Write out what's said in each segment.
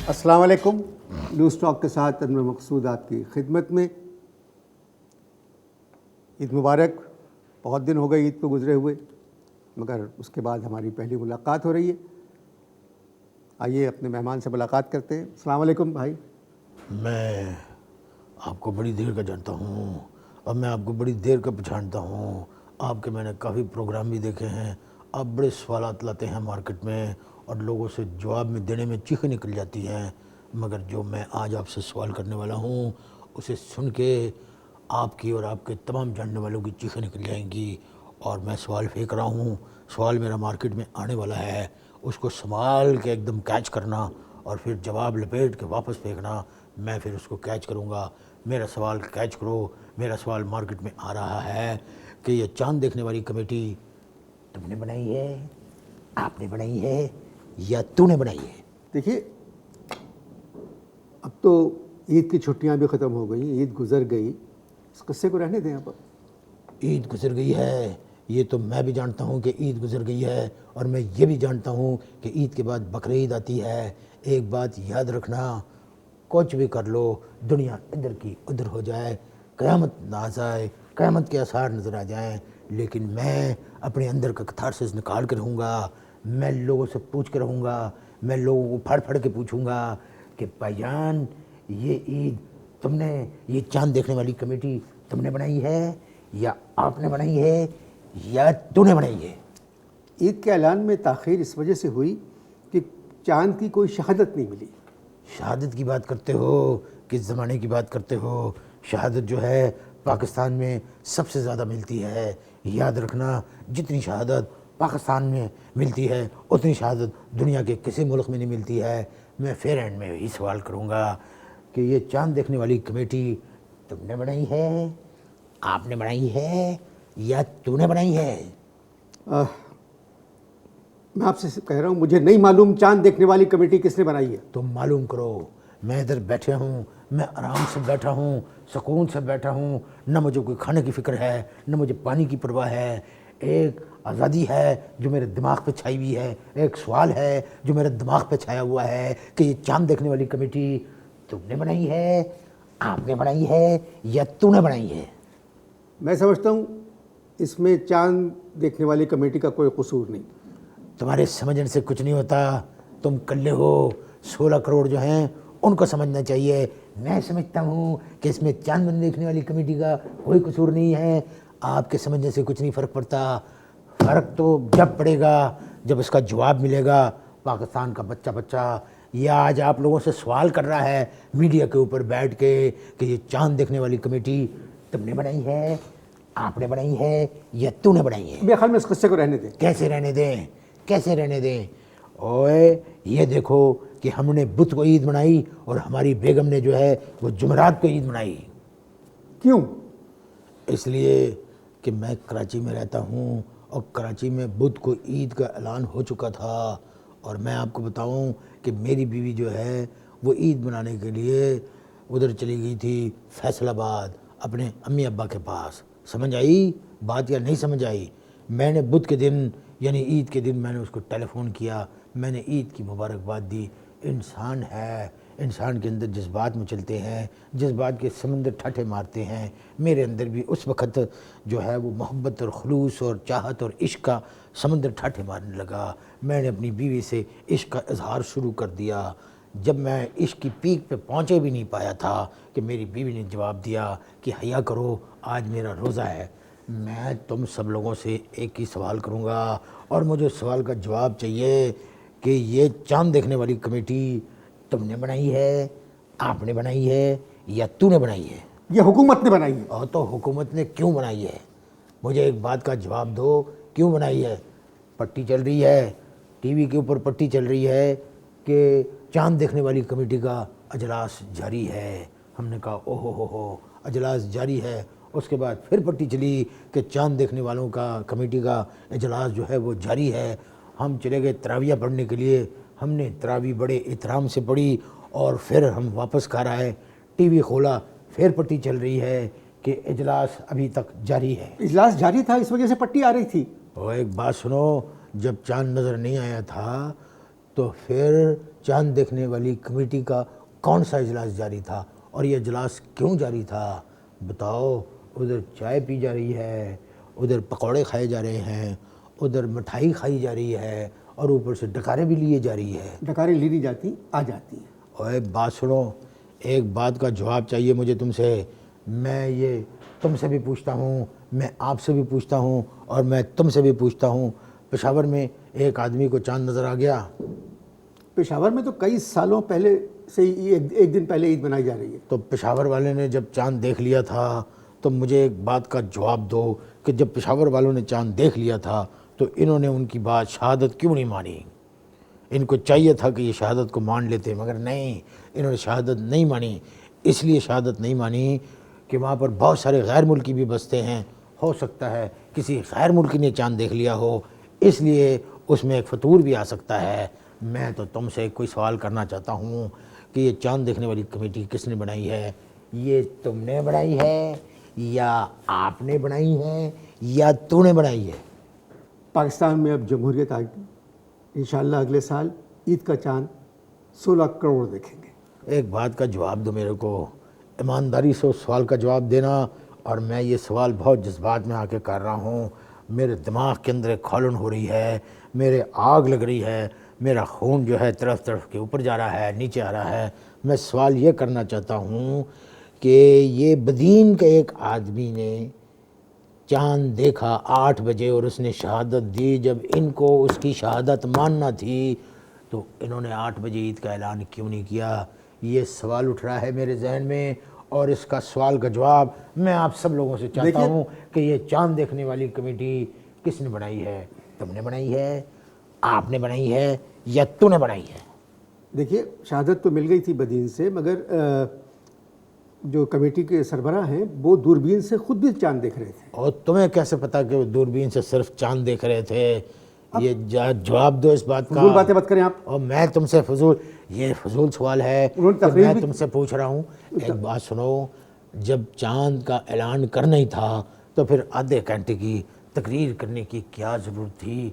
السلام علیکم. News talk کے ساتھ انور مقصود آپ کی خدمت میں. عید مبارک. بہت دن ہو گئے عید پہ گزرے ہوئے، مگر اس کے بعد ہماری پہلی ملاقات ہو رہی ہے. آئیے اپنے مہمان سے ملاقات کرتے ہیں. السلام علیکم بھائی. میں آپ کو بڑی دیر کا جانتا ہوں اور میں آپ کو بڑی دیر کا پہچانتا ہوں. آپ کے میں نے کافی پروگرام بھی دیکھے ہیں. آپ بڑے سوالات لاتے ہیں مارکیٹ میں اور لوگوں سے جواب میں دینے میں چیخیں نکل جاتی ہیں، مگر جو میں آج آپ سے سوال کرنے والا ہوں اسے سن کے آپ کی اور آپ کے تمام جاننے والوں کی چیخیں نکل جائیں گی. اور میں سوال پھینک رہا ہوں، سوال میرا مارکیٹ میں آنے والا ہے، اس کو سنبھال کے ایک دم کیچ کرنا اور پھر جواب لپیٹ کے واپس پھینکنا. میں پھر اس کو کیچ کروں گا. میرا سوال کیچ کرو. میرا سوال مارکیٹ میں آ رہا ہے کہ یہ چاند دیکھنے والی کمیٹی تم نے بنائی ہے، آپ نے بنائی ہے یا تو نے بنائی ہے؟ دیکھیے، اب تو عید کی چھٹیاں بھی ختم ہو گئیں، عید گزر گئی. اس قصے کو رہنے دیں. اب عید گزر گئی ہے، یہ تو میں بھی جانتا ہوں کہ عید گزر گئی ہے، اور میں یہ بھی جانتا ہوں کہ عید کے بعد بقرعید آتی ہے. ایک بات یاد رکھنا، کچھ بھی کر لو، دنیا ادھر کی ادھر ہو جائے، قیامت نہ آ جائے، قیامت کے آثار نظر آ جائیں، لیکن میں اپنے اندر کا کتھارسس نکال کے رہوں گا. میں لوگوں سے پوچھ کے رہوں گا. میں لوگوں کو پھڑ پھڑ کے پوچھوں گا کہ بھائی جان، یہ عید تم نے، یہ چاند دیکھنے والی کمیٹی تم نے بنائی ہے یا آپ نے بنائی ہے یا تو نے بنائی ہے؟ عید کے اعلان میں تاخیر اس وجہ سے ہوئی کہ چاند کی کوئی شہادت نہیں ملی. شہادت کی بات کرتے ہو، کس زمانے کی بات کرتے ہو؟ شہادت جو ہے پاکستان میں سب سے زیادہ ملتی ہے. یاد رکھنا، جتنی شہادت پاکستان میں ملتی ہے اتنی شہادت دنیا کے کسی ملک میں نہیں ملتی ہے. میں پھر اینڈ میں یہی سوال کروں گا کہ یہ چاند دیکھنے والی کمیٹی تم نے بنائی ہے، آپ نے بنائی ہے یا تو نے بنائی ہے؟ میں آپ سے کہہ رہا ہوں، مجھے نہیں معلوم چاند دیکھنے والی کمیٹی کس نے بنائی ہے. تم معلوم کرو. میں ادھر بیٹھے ہوں، میں آرام سے بیٹھا ہوں، سکون سے بیٹھا ہوں. نہ مجھے کوئی کھانے کی فکر ہے، نہ مجھے پانی کی پرواہ ہے. ایک آزادی ہے جو میرے دماغ پہ چھائی ہوئی ہے. ایک سوال ہے جو میرے دماغ پہ چھایا ہوا ہے کہ یہ چاند دیکھنے والی کمیٹی تم نے بنائی ہے، آپ نے بنائی ہے یا تو نے بنائی ہے؟ میں سمجھتا ہوں اس میں چاند دیکھنے والی کمیٹی کا کوئی قصور نہیں. تمہارے سمجھنے سے کچھ نہیں ہوتا. تم کلے ہو. 16 کروڑ جو ہیں ان کو سمجھنا چاہیے. میں سمجھتا ہوں کہ اس میں چاند دیکھنے والی کمیٹی کا کوئی قصور نہیں ہے. آپ کے سمجھنے سے کچھ نہیں فرق پڑتا. فرق تو جب پڑے گا جب اس کا جواب ملے گا. پاکستان کا بچہ بچہ یہ آج آپ لوگوں سے سوال کر رہا ہے میڈیا کے اوپر بیٹھ کے کہ یہ چاند دیکھنے والی کمیٹی تم نے بنائی ہے، آپ نے بنائی ہے یا تو نے بنائی ہے؟ میرے خیال میں اس قصے کو رہنے دیں. کیسے رہنے دیں؟ کیسے رہنے دیں؟ اوئے یہ دیکھو کہ ہم نے بدھ کو عید منائی اور ہماری بیگم نے جو ہے وہ جمعرات کو عید منائی. کیوں؟ اس لیے کہ میں کراچی میں رہتا ہوں اور کراچی میں بدھ کو عید کا اعلان ہو چکا تھا. اور میں آپ کو بتاؤں کہ میری بیوی جو ہے وہ عید منانے کے لیے ادھر چلی گئی تھی فیصل آباد اپنے امی ابا کے پاس. سمجھ آئی بات یا نہیں سمجھ آئی؟ میں نے بدھ کے دن یعنی عید کے دن میں نے اس کو ٹیلی فون کیا، میں نے عید کی مبارکباد دی. انسان ہے، انسان کے اندر جذبات مچلتے ہیں، جذبات کے سمندر ٹھاٹھے مارتے ہیں. میرے اندر بھی اس وقت جو ہے وہ محبت اور خلوص اور چاہت اور عشق کا سمندر ٹھاٹھے مارنے لگا. میں نے اپنی بیوی سے عشق کا اظہار شروع کر دیا. جب میں عشق کی پیک پہ پہنچے بھی نہیں پایا تھا کہ میری بیوی نے جواب دیا کہ حیا کرو آج میرا روزہ ہے. میں تم سب لوگوں سے ایک ہی سوال کروں گا اور مجھے اس سوال کا جواب چاہیے کہ یہ چاند دیکھنے والی کمیٹی تم نے بنائی ہے، آپ نے بنائی ہے یا تو نے بنائی ہے؟ یہ حکومت نے بنائی ہے. اور تو حکومت نے کیوں بنائی ہے؟ مجھے ایک بات کا جواب دو، کیوں بنائی ہے؟ پٹی چل رہی ہے، ٹی وی کے اوپر پٹی چل رہی ہے کہ چاند دیکھنے والی کمیٹی کا اجلاس جاری ہے. ہم نے کہا او ہو اجلاس جاری ہے. اس کے بعد پھر پٹی چلی کہ چاند دیکھنے والوں کا کمیٹی کا اجلاس جو ہے وہ جاری ہے. ہم چلے گئے تراویح پڑھنے کے لیے. ہم نے تراویح بڑے احترام سے پڑھی اور پھر ہم واپس گھر آئے. ٹی وی کھولا، پھر پٹی چل رہی ہے کہ اجلاس ابھی تک جاری ہے. اجلاس جاری تھا، اس وجہ سے پٹی آ رہی تھی. اور ایک بات سنو، جب چاند نظر نہیں آیا تھا تو پھر چاند دیکھنے والی کمیٹی کا کون سا اجلاس جاری تھا اور یہ اجلاس کیوں جاری تھا؟ بتاؤ، ادھر چائے پی جا رہی ہے، ادھر پکوڑے کھائے جا رہے ہیں، ادھر مٹھائی کھائی جا رہی ہے، اور اوپر سے ڈکاریں بھی لیے جا رہی ہے۔ ڈکاریں لی نہیں جاتی، آ جاتی ہیں۔ اوے بات سنو، ایک بات کا جواب چاہیے مجھے تم سے۔ میں یہ تم سے بھی پوچھتا ہوں، میں آپ سے بھی پوچھتا ہوں، اور میں تم سے بھی پوچھتا ہوں، پشاور میں ایک آدمی کو چاند نظر آ گیا؟ پشاور میں تو کئی سالوں پہلے سے ہی ایک دن پہلے عید منائی جا رہی ہے۔ تو پشاور والے نے جب چاند دیکھ لیا تھا تو مجھے ایک بات کا جواب دو کہ جب پشاور والوں نے چاند دیکھ لیا تھا تو انہوں نے ان کی بات شہادت کیوں نہیں مانی؟ ان کو چاہیے تھا کہ یہ شہادت کو مان لیتے، مگر نہیں، انہوں نے شہادت نہیں مانی۔ اس لیے شہادت نہیں مانی کہ وہاں پر بہت سارے غیر ملکی بھی بستے ہیں، ہو سکتا ہے کسی غیر ملکی نے چاند دیکھ لیا ہو، اس لیے اس میں ایک فطور بھی آ سکتا ہے۔ میں تو تم سے کوئی سوال کرنا چاہتا ہوں کہ یہ چاند دیکھنے والی کمیٹی کس نے بنائی ہے؟ یہ تم نے بنائی ہے یا آپ نے بنائی ہے یا تو نے بنائی ہے؟ پاکستان میں اب جمہوریت آ گئی، انشاءاللہ اگلے سال عید کا چاند 16 کروڑ دیکھیں گے۔ ایک بات کا جواب دو میرے کو، ایمانداری سے اس سوال کا جواب دینا، اور میں یہ سوال بہت جذبات میں آ کے کر رہا ہوں، میرے دماغ کے اندر ایک کھولن ہو رہی ہے، میرے آگ لگ رہی ہے، میرا خون جو ہے طرف طرف کے اوپر جا رہا ہے، نیچے آ رہا ہے۔ میں سوال یہ کرنا چاہتا ہوں کہ یہ بدین کا ایک آدمی نے چاند دیکھا 8 بجے اور اس نے شہادت دی، جب ان کو اس کی شہادت ماننا تھی تو انہوں نے 8 بجے عید کا اعلان کیوں نہیں کیا؟ یہ سوال اٹھ رہا ہے میرے ذہن میں، اور اس کا سوال کا جواب میں آپ سب لوگوں سے چاہتا ہوں کہ یہ چاند دیکھنے والی کمیٹی کس نے بنائی ہے؟ تم نے بنائی ہے، آپ نے بنائی ہے، یا تو نے بنائی ہے؟ دیکھیے، شہادت تو مل گئی تھی بدین سے، مگر جو کمیٹی کے سربراہ ہیں وہ دوربین سے خود بھی چاند دیکھ رہے تھے۔ اور تمہیں کیسے پتا کہ وہ دوربین سے صرف چاند دیکھ رہے تھے؟ یہ جواب دو اس بات کا۔ فضول باتیں مت کریں آپ۔ اور میں تم سے یہ فضول سوال ہے کہ میں تم سے پوچھ رہا ہوں۔ ایک بات سنو، جب چاند کا اعلان کرنا ہی تھا تو پھر آدھے گھنٹے کی تقریر کرنے کی کیا ضرورت تھی؟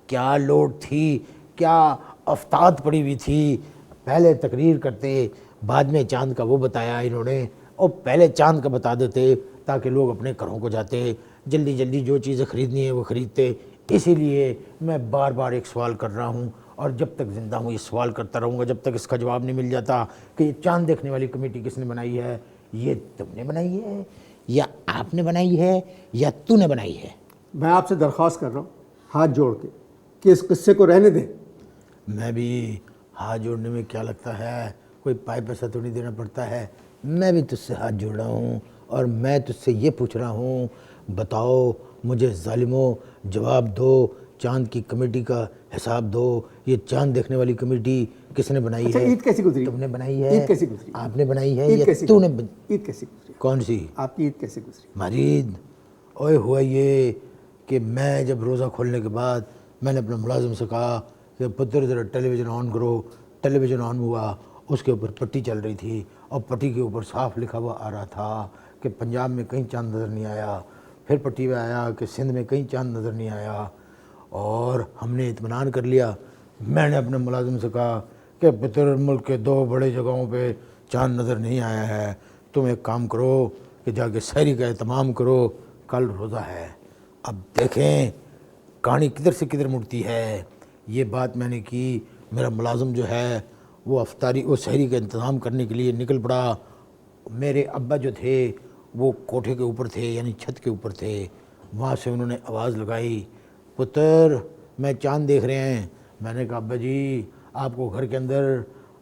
کیا لوڑ تھی؟ کیا افتاد پڑی ہوئی تھی؟ پہلے تقریر کرتے، بعد میں چاند کا وہ بتایا انہوں نے، اور پہلے چاند کا بتا دیتے تاکہ لوگ اپنے گھروں کو جاتے، جلدی جلدی جو چیزیں خریدنی ہیں وہ خریدتے۔ اسی لیے میں بار بار ایک سوال کر رہا ہوں، اور جب تک زندہ ہوں یہ سوال کرتا رہوں گا جب تک اس کا جواب نہیں مل جاتا کہ یہ چاند دیکھنے والی کمیٹی کس نے بنائی ہے؟ یہ تم نے بنائی ہے یا آپ نے بنائی ہے یا تو نے بنائی ہے؟ میں آپ سے درخواست کر رہا ہوں ہاتھ جوڑ کے کہ اس قصے کو رہنے دیں۔ میں بھی ہاتھ جوڑنے میں کیا لگتا ہے، کوئی پائے پیسہ تو نہیں دینا پڑتا ہے۔ میں بھی تجھ سے ہاتھ جوڑ رہا ہوں، اور میں تجھ سے یہ پوچھ رہا ہوں، بتاؤ مجھے ظالموں، جواب دو، چاند کی کمیٹی کا حساب دو۔ یہ چاند دیکھنے والی کمیٹی کس نے بنائی اچھا، ہے؟ عید کیسی گزری؟ تم نے بنائی ہے؟ عید کیسی گزری؟ آپ نے بنائی ہے عید یا کیسی تو نے؟ عید کیسی گزری؟ کون سی؟ آپ کی عید کیسی گزری؟ ہماری عید اوئے ہوا یہ کہ میں جب روزہ کھولنے کے بعد میں نے اپنے ملازم سے کہا کہ پتر ذرا ٹیلی ویژن آن کرو۔ ٹیلی ویژن آن ہوا، اس کے اوپر پٹی چل رہی تھی، اور پٹی کے اوپر صاف لکھا ہوا آ رہا تھا کہ پنجاب میں کہیں چاند نظر نہیں آیا۔ پھر پٹی میں آیا کہ سندھ میں کہیں چاند نظر نہیں آیا، اور ہم نے اطمینان کر لیا۔ میں نے اپنے ملازم سے کہا کہ پتر ملک کے 2 بڑے جگہوں پہ چاند نظر نہیں آیا ہے، تم ایک کام کرو کہ جا کے سحری کا اہتمام کرو، کل روزہ ہے۔ اب دیکھیں کہانی کدھر سے کدھر مڑتی ہے۔ یہ بات میں نے کی، میرا ملازم جو ہے وہ سحری کا انتظام کرنے کے لیے نکل پڑا۔ میرے ابا جو تھے وہ کوٹھے کے اوپر تھے، یعنی چھت کے اوپر تھے، وہاں سے انہوں نے آواز لگائی، پتر میں چاند دیکھ رہے ہیں۔ میں نے کہا ابا جی آپ کو گھر کے اندر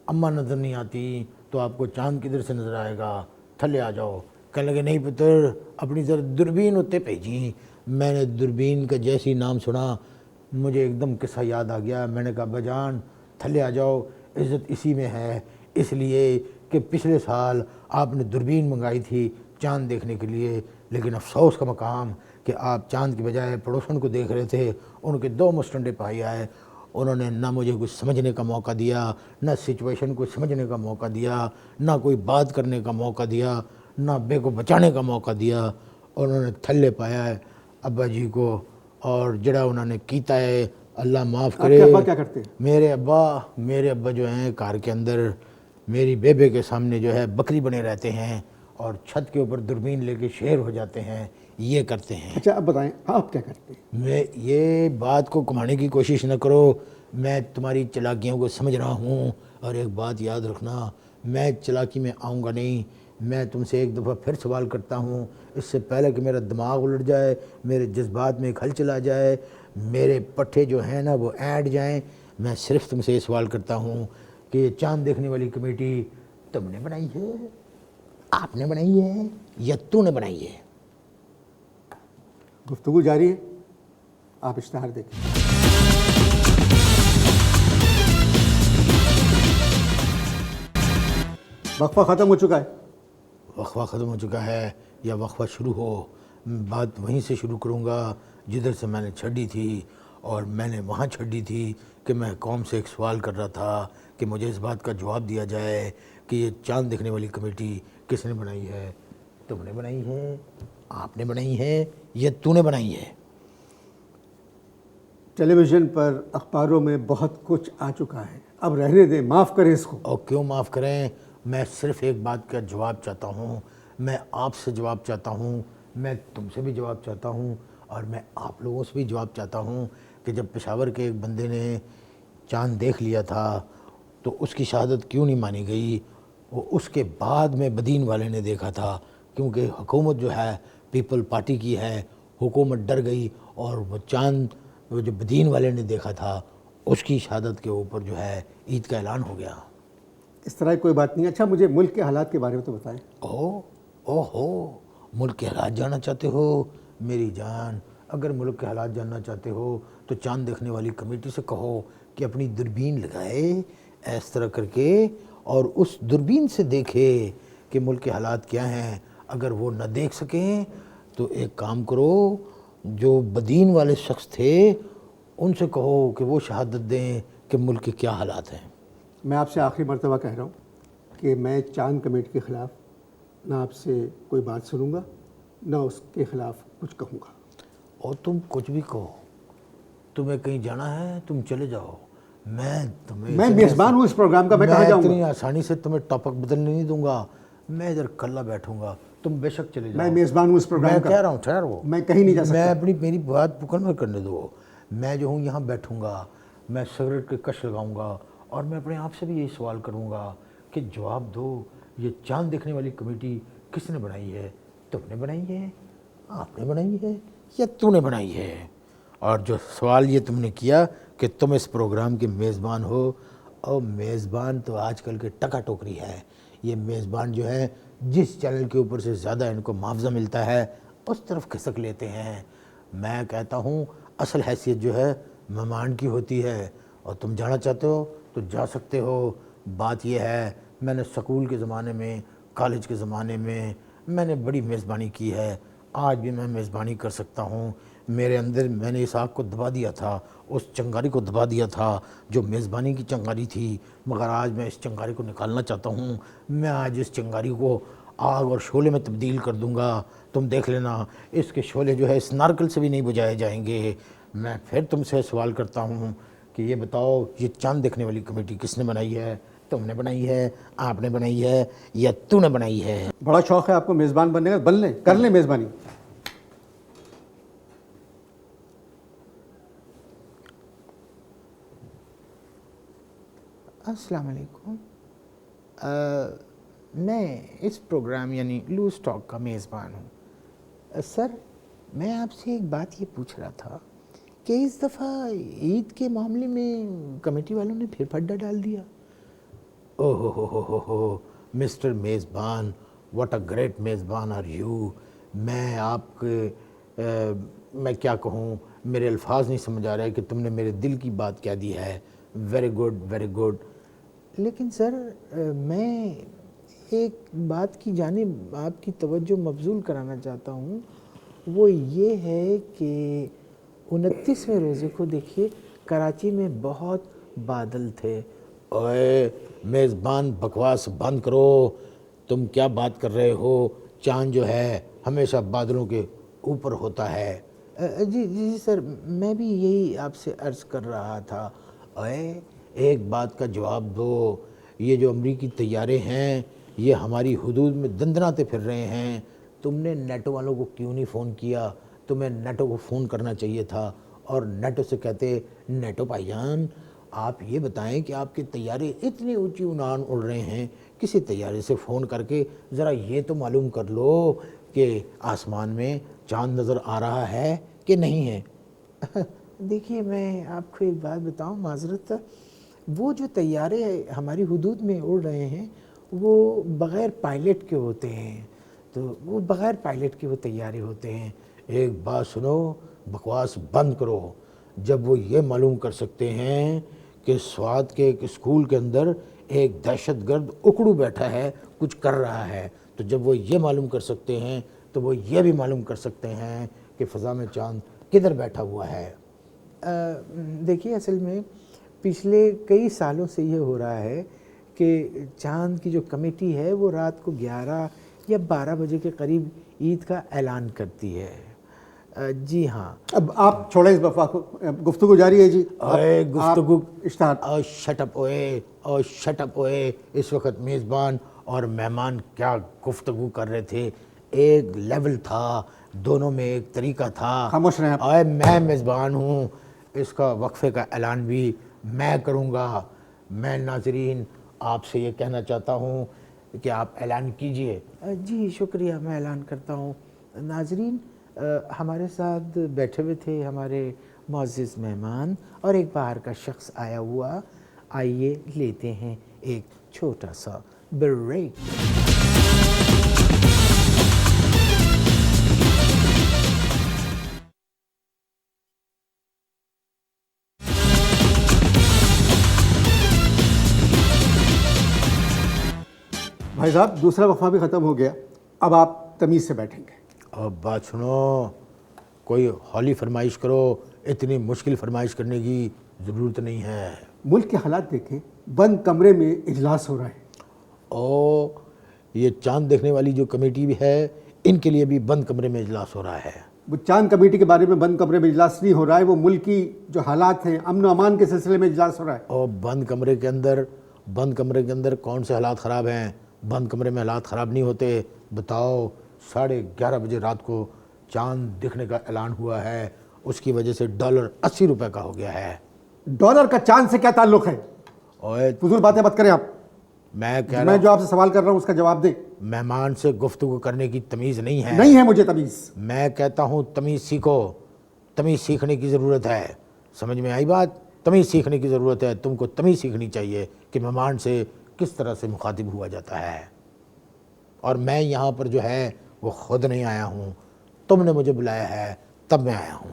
اماں نظر نہیں آتی تو آپ کو چاند کدھر سے نظر آئے گا، تھلے آ جاؤ۔ کہنے لگے نہیں پتر اپنی ذرا دوربین اتنے بھیجی۔ میں نے دوربین کا جیسی نام سنا مجھے ایک دم قصہ یاد آ گیا۔ میں نے کہا ابا جان تھلے آ جاؤ، عزت اسی میں ہے، اس لیے کہ پچھلے سال آپ نے دوربین منگائی تھی چاند دیکھنے کے لیے، لیکن افسوس کا مقام کہ آپ چاند کے بجائے پڑوسن کو دیکھ رہے تھے۔ ان کے 2 مسٹنڈے پائی آئے، انہوں نے نہ مجھے کچھ سمجھنے کا موقع دیا، نہ سچویشن کو سمجھنے کا موقع دیا، نہ کوئی بات کرنے کا موقع دیا، نہ ابے کو بچانے کا موقع دیا۔ انہوں نے تھلے پایا ہے ابا جی کو، اور جڑا انہوں نے کیتا ہے اللہ معاف آپ کرے. کے ابا کیا کرتے ہیں؟ میرے ابا جو ہیں کار کے اندر میری بیبے کے سامنے جو ہے بکری بنے رہتے ہیں اور چھت کے اوپر دوربین لے کے شیر ہو جاتے ہیں. یہ کرتے ہیں. اچھا اب بتائیں آپ کیا کرتے ہیں؟ میں یہ بات کو گھمانے کی کوشش نہ کرو، میں تمہاری چلاکیوں کو سمجھ رہا ہوں. اور ایک بات یاد رکھنا، میں چلاکی میں آؤں گا نہیں. میں تم سے ایک دفعہ پھر سوال کرتا ہوں، اس سے پہلے کہ میرا دماغ الٹ جائے، میرے جذبات میں کھل چلا جائے، میرے پٹھے جو ہیں نا وہ اینڈ جائیں، میں صرف تم سے یہ سوال کرتا ہوں کہ یہ چاند دیکھنے والی کمیٹی تم نے بنائی ہے، آپ نے بنائی ہے یا تو نے بنائی ہے؟ گفتگو جاری ہے، آپ اشتہار دیکھیں. وقفہ ختم ہو چکا ہے. وقفہ ختم ہو چکا ہے یا وقفہ شروع ہو؟ بات وہیں سے شروع کروں گا جدھر سے میں نے چھڑی تھی. اور میں نے وہاں چھڑی تھی کہ میں قوم سے ایک سوال کر رہا تھا کہ مجھے اس بات کا جواب دیا جائے کہ یہ چاند دیکھنے والی کمیٹی کس نے بنائی ہے؟ تم نے بنائی ہے، آپ نے بنائی ہے یا تو نے بنائی ہے؟ ٹیلی ویژن پر اخباروں میں بہت کچھ آ چکا ہے، اب رہنے دیں، معاف کریں اس کو. اور کیوں معاف کریں؟ میں صرف ایک بات کا جواب چاہتا ہوں. میں آپ سے جواب چاہتا ہوں، میں تم سے بھی جواب چاہتا ہوں، اور میں آپ لوگوں سے بھی جواب چاہتا ہوں کہ جب پشاور کے ایک بندے نے چاند دیکھ لیا تھا تو اس کی شہادت کیوں نہیں مانی گئی؟ وہ اس کے بعد میں بدین والے نے دیکھا تھا، کیونکہ حکومت جو ہے پیپل پارٹی کی ہے، حکومت ڈر گئی اور وہ چاند وہ جو بدین والے نے دیکھا تھا اس کی شہادت کے اوپر جو ہے عید کا اعلان ہو گیا. اس طرح کی کوئی بات نہیں. اچھا مجھے ملک کے حالات کے بارے میں تو بتائیں. اوہو ملک کے حالات جاننا چاہتے ہو میری جان؟ اگر ملک کے حالات جاننا چاہتے ہو تو چاند دیکھنے والی کمیٹی سے کہو کہ اپنی دوربین لگائے اس طرح کر کے اور اس دوربین سے دیکھے کہ ملک کے حالات کیا ہیں. اگر وہ نہ دیکھ سکیں تو ایک کام کرو، جو بدین والے شخص تھے ان سے کہو کہ وہ شہادت دیں کہ ملک کے کیا حالات ہیں. میں آپ سے آخری مرتبہ کہہ رہا ہوں کہ میں چاند کمیٹی کے خلاف نہ آپ سے کوئی بات سنوں گا نہ اس کے خلاف کچھ کہوں گا. اور تم کچھ بھی کہو، تمہیں کہیں جانا ہے تم چلے جاؤ. میں میزبان ہوں اس پروگرام کا، میں کہاں جاؤں اتنی گا؟ آسانی سے تمہیں ٹاپک بدلنے نہیں دوں گا. میں ادھر کلہ بیٹھوں گا، تم بے شک چلے جاؤ. میں میزبان ہوں اس پروگرام میں کا. کہہ رہا ہوں ٹھہر وہ، میں کہیں نہیں جا سکتا. میری بات مکمل کرنے دو. میں جو ہوں یہاں بیٹھوں گا، میں سگریٹ کے کش لگاؤں گا اور میں اپنے آپ سے بھی یہی سوال کروں گا کہ جواب دو، یہ چاند دیکھنے والی کمیٹی کس نے بنائی ہے؟ تم نے بنائی ہے، آپ نے بنائی ہے یا تو نے بنائی ہے؟ اور جو سوال یہ تم نے کیا کہ تم اس پروگرام کے میزبان ہو، اور میزبان تو آج کل کے ٹکا ٹوکری ہے. یہ میزبان جو ہے جس چینل کے اوپر سے زیادہ ان کو معاوضہ ملتا ہے اس طرف کھسک لیتے ہیں. میں کہتا ہوں اصل حیثیت جو ہے مہمان کی ہوتی ہے، اور تم جانا چاہتے ہو تو جا سکتے ہو. بات یہ ہے میں نے سکول کے زمانے میں، کالج کے زمانے میں نے بڑی میزبانی کی ہے، آج بھی میں میزبانی کر سکتا ہوں. میرے اندر میں نے اس آگ کو دبا دیا تھا، اس چنگاری کو دبا دیا تھا جو میزبانی کی چنگاری تھی، مگر آج میں اس چنگاری کو نکالنا چاہتا ہوں. میں آج اس چنگاری کو آگ اور شعلے میں تبدیل کر دوں گا. تم دیکھ لینا اس کے شعلے جو ہے اس نارکل سے بھی نہیں بجھائے جائیں گے. میں پھر تم سے سوال کرتا ہوں کہ یہ بتاؤ یہ چاند دیکھنے والی کمیٹی کس نے بنائی ہے؟ تم نے بنائی ہے، آپ نے بنائی ہے یا تو نے بنائی ہے؟ بڑا شوق ہے آپ کو میزبان بننے کا، بن لیں، کر لیں میزبانی. السلام علیکم. میں اس پروگرام یعنی لوز ٹاک کا میزبان ہوں. سر میں آپ سے ایک بات یہ پوچھ رہا تھا کہ اس دفعہ عید کے معاملے میں کمیٹی والوں نے پھر پھڈا ڈال دیا. اوہ ہو مسٹر میزبان، واٹ اے گریٹ میزبان آر یو. میں آپ کے میں کیا کہوں، میرے الفاظ نہیں سمجھ آ رہے کہ تم نے میرے دل کی بات کیا دی ہے. Very good very good. لیکن سر میں ایک بات کی جانب آپ کی توجہ مبذول کرانا چاہتا ہوں، وہ یہ ہے کہ 29ویں روزے کو دیکھیے کراچی میں بہت بادل تھے. اوے میزبان بکواس بند کرو. تم کیا بات کر رہے ہو؟ چاند جو ہے ہمیشہ بادلوں کے اوپر ہوتا ہے. جی جی سر، میں بھی یہی آپ سے عرض کر رہا تھا. اے ایک بات کا جواب دو، یہ جو امریکی طیارے ہیں یہ ہماری حدود میں دندناتے پھر رہے ہیں. تم نے نیٹو والوں کو کیوں نہیں فون کیا؟ تمہیں نیٹو کو فون کرنا چاہیے تھا اور نیٹو سے کہتے نیٹو بھائی جان آپ یہ بتائیں کہ آپ کے طیارے اتنی اونچی اڑان اڑ رہے ہیں، کسی طیارے سے فون کر کے ذرا یہ تو معلوم کر لو کہ آسمان میں چاند نظر آ رہا ہے کہ نہیں ہے. دیکھیے میں آپ کو ایک بات بتاؤں معذرت، وہ جو طیارے ہماری حدود میں اڑ رہے ہیں وہ بغیر پائلٹ کے ہوتے ہیں، تو وہ بغیر پائلٹ کے وہ طیارے ہوتے ہیں. ایک بات سنو، بکواس بند کرو. جب وہ یہ معلوم کر سکتے ہیں کہ سوات کے ایک اسکول کے اندر ایک دہشت گرد اکڑو بیٹھا ہے کچھ کر رہا ہے، تو جب وہ یہ معلوم کر سکتے ہیں تو وہ یہ بھی معلوم کر سکتے ہیں کہ فضا میں چاند کدھر بیٹھا ہوا ہے. دیکھیے اصل میں پچھلے کئی سالوں سے یہ ہو رہا ہے کہ چاند کی جو کمیٹی ہے وہ رات کو 11 یا 12 بجے کے قریب عید کا اعلان کرتی ہے. جی ہاں. اب آپ چھوڑیں اس وفا کو، گفتگو جاری ہے جی. اے گفتگو اشتہار شٹ اپ اوے شٹ اپ اوے. اس وقت میزبان اور مہمان کیا گفتگو کر رہے تھے، ایک لیول تھا، دونوں میں ایک طریقہ تھا. خاموش رہیں آپ. اے میں میزبان ہوں، اس کا وقفے کا اعلان بھی میں کروں گا. میں ناظرین آپ سے یہ کہنا چاہتا ہوں کہ آپ اعلان کیجئے. جی شکریہ، میں اعلان کرتا ہوں. ناظرین ہمارے ساتھ بیٹھے ہوئے تھے ہمارے معزز مہمان اور ایک باہر کا شخص آیا ہوا. آئیے لیتے ہیں ایک چھوٹا سا بریک. بھائی صاحب دوسرا وقفہ بھی ختم ہو گیا، اب آپ تمیز سے بیٹھیں گے. اب بات سنو، کوئی ہولی فرمائش کرو، اتنی مشکل فرمائش کرنے کی ضرورت نہیں ہے. ملک کے حالات دیکھیں، بند کمرے میں اجلاس ہو رہا ہے. او یہ چاند دیکھنے والی جو کمیٹی بھی ہے ان کے لیے بھی بند کمرے میں اجلاس ہو رہا ہے. وہ چاند کمیٹی کے بارے میں بند کمرے میں اجلاس نہیں ہو رہا ہے، وہ ملک کی جو حالات ہیں امن و امان کے سلسلے میں اجلاس ہو رہا ہے. اور بند کمرے کے اندر کون سے حالات خراب ہیں؟ بند کمرے میں حالات خراب نہیں ہوتے. بتاؤ 11:30 بجے رات کو چاند دکھنے کا اعلان ہوا ہے، اس کی وجہ سے ڈالر 80 روپے کا ہو گیا ہے. ڈالر کا چاند سے کیا تعلق ہے؟ اوے فضول باتیں مت کریں آپ. میں کہہ رہا میں ہوں جو آپ سے سوال کر رہا ہوں اس کا جواب دیں. مہمان سے گفتگو کرنے کی تمیز نہیں ہے. نہیں ہے مجھے تمیز. میں کہتا ہوں تمیز سیکھو، تمیز سیکھنے کی ضرورت ہے. سمجھ میں آئی بات؟ تمیز سیکھنے کی ضرورت ہے. تم کو تمیز سیکھنی چاہیے کہ مہمان سے کس طرح سے مخاطب ہوا جاتا ہے. اور میں یہاں پر جو ہے وہ خود نہیں آیا ہوں، تم نے مجھے بلایا ہے تب میں آیا ہوں.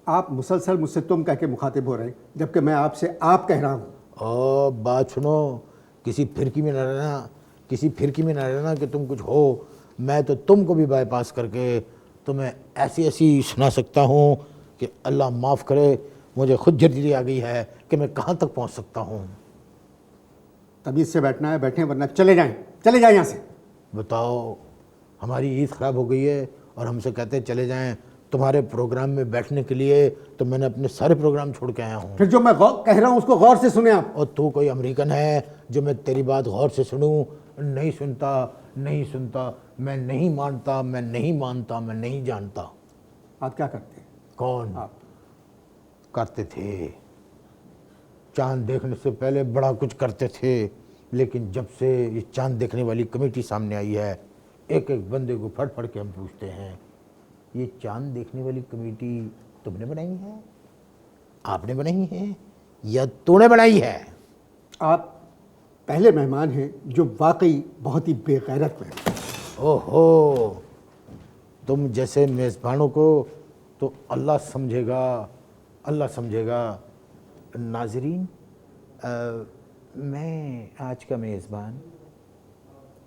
آپ مسلسل مجھ سے تم کہہ کے مخاطب ہو رہے ہیں جبکہ میں آپ سے آپ کہہ رہا ہوں. او بات سنو، کسی پھرکی میں نہ رہنا کہ تم کچھ ہو. میں تو تم کو بھی بائی پاس کر کے تمہیں ایسی سنا سکتا ہوں کہ اللہ معاف کرے، مجھے خود جرجری آ گئی ہے کہ میں کہاں تک پہنچ سکتا ہوں. تمیز سے بیٹھنا ہے بیٹھیں، ورنہ چلے جائیں یہاں سے. بتاؤ ہماری عید خراب ہو گئی ہے اور ہم سے کہتے ہیں چلے جائیں. تمہارے پروگرام میں بیٹھنے کے لیے تو میں نے اپنے سارے پروگرام چھوڑ کے آیا ہوں. پھر جو میں کہہ رہا ہوں اس کو غور سے سنیں آپ. اور تو کوئی امریکن ہے جو میں تیری بات غور سے سنوں؟ نہیں سنتا، میں نہیں مانتا، میں نہیں جانتا. آپ کیا کرتے ہیں؟ کون آپ کرتے تھے؟ چاند دیکھنے سے پہلے بڑا کچھ کرتے تھے، لیکن جب سے یہ چاند دیکھنے والی کمیٹی سامنے آئی ہے ایک بندے کو پھڑ کے ہم پوچھتے ہیں یہ چاند دیکھنے والی کمیٹی تم نے بنائی ہے، آپ نے بنائی ہے یا تو نے بنائی ہے؟ آپ پہلے مہمان ہیں جو واقعی بہت ہی بے غیرت میں ہیں. اوہو، تم جیسے میزبانوں کو تو اللہ سمجھے گا. ناظرین میں آج کا میزبان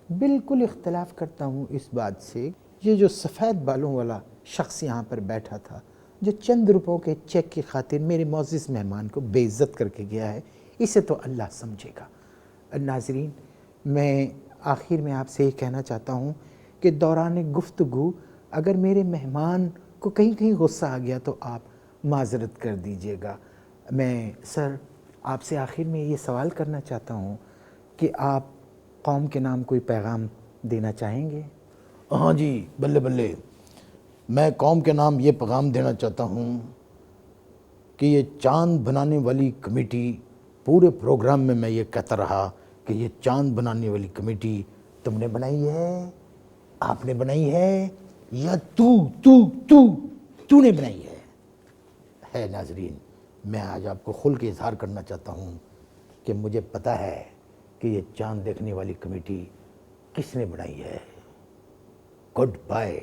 بالکل اختلاف کرتا ہوں اس بات سے. یہ جو سفید بالوں والا شخص یہاں پر بیٹھا تھا جو چند روپوں کے چیک کی خاطر میرے معزز مہمان کو بے عزت کر کے گیا ہے، اسے تو اللہ سمجھے گا. ناظرین میں آخر میں آپ سے یہ کہنا چاہتا ہوں کہ دوران گفتگو اگر میرے مہمان کو کہیں کہیں غصہ آ گیا تو آپ معذرت کر دیجئے گا۔ میں سر آپ سے آخر میں یہ سوال کرنا چاہتا ہوں کہ آپ قوم کے نام کوئی پیغام دینا چاہیں گے؟ ہاں جی، بلے بلے، میں قوم کے نام یہ پیغام دینا چاہتا ہوں کہ یہ چاند بنانے والی کمیٹی، پورے پروگرام میں یہ کہتا رہا کہ یہ چاند بنانے والی کمیٹی تم نے بنائی ہے، آپ نے بنائی ہے، یا تو نے بنائی ہے ناظرین، میں آج آپ کو کھل کے اظہار کرنا چاہتا ہوں کہ مجھے پتہ ہے کہ یہ چاند دیکھنے والی کمیٹی کس نے بنائی ہے۔ Good bye.